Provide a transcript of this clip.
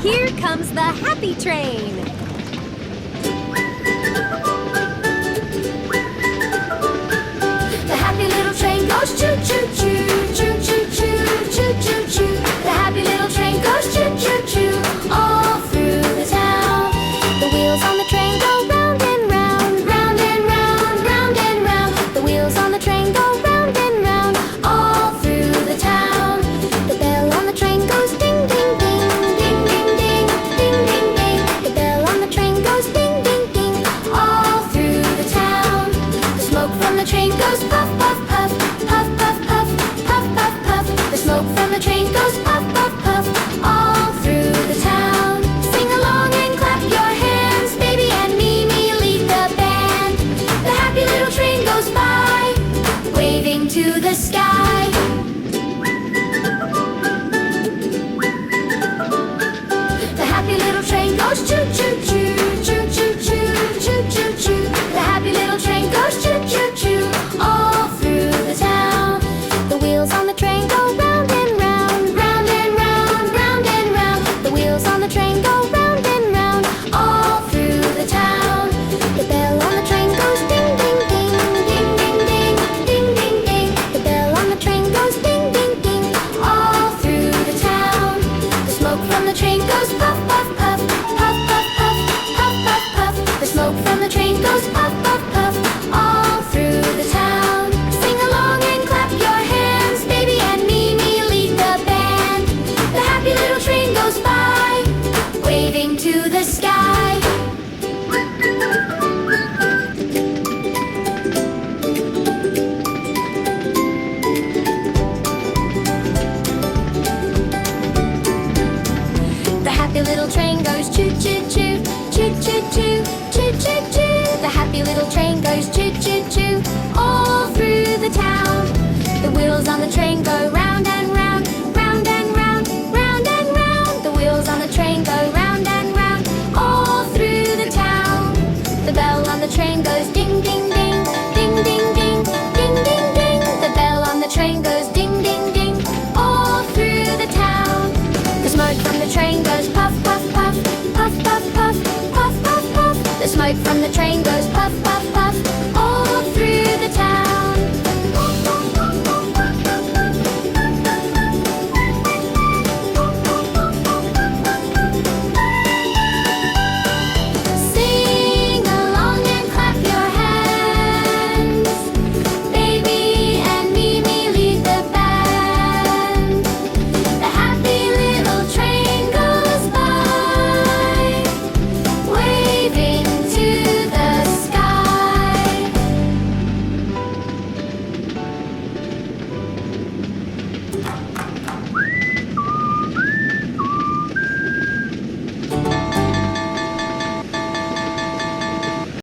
Here comes the happy train. The happy little train goes choo-choo-choo, choo-choo-choo, choo-choo-choo. The happy little train goes choo-choo-choo all through the town. The wheels on the train go round and round, round and round, round and round. The wheels on the train go round and round all through the town. The bell on the train goes ding, ding, ding, ding, ding, ding, ding, ding, ding. The bell on the train goes ding, ding, ding all through the town. The smoke from the train goes puff, puff, puff, puff, puff, puff, puff, puff, puff. The smoke from the train goes puff, puff, puff all through the town. Sing along and clap your hands, baby and Mimi lead the band. The happy little train goes by, waving to the sky. The happy little train goes choo-choo-choo, choo-choo-choo, choo-choo-choo. The happy little train goes choo-choo-choo all through the town. The wheels on the train go round and round, round and round, round and round. The wheels on the train go round and round all through the town. The bell on the train goes ding, ding, ding, ding, ding, ding, ding, ding, ding. The bell on the train goes ding, ding, ding all through the town. The smoke from the train goes puff, puff, puff, puff, puff, puff, puff, puff, puff. The smoke from the train goes puff, puff, puff all through the town. Sing along and clap your hands, baby and Mimi lead the band. The happy little train goes by, waving to the sky. The happy little train goes choo-choo-choo, choo-choo-choo, choo-choo-choo. The happy little train goes choo-choo-choo all through the town. The wheels on the train go round and round, round and round, round and round. The wheels on the train go round and round all through the town. The bell on the train goes ding, ding, ding, ding, ding, ding, ding, ding, ding. The bell on the train goes ding, ding, ding all through the town. The smoke from the train goes puff, puff, puff, puff, puff, puff, puff, puff, puff. The smoke from the train goes puff, puff, puff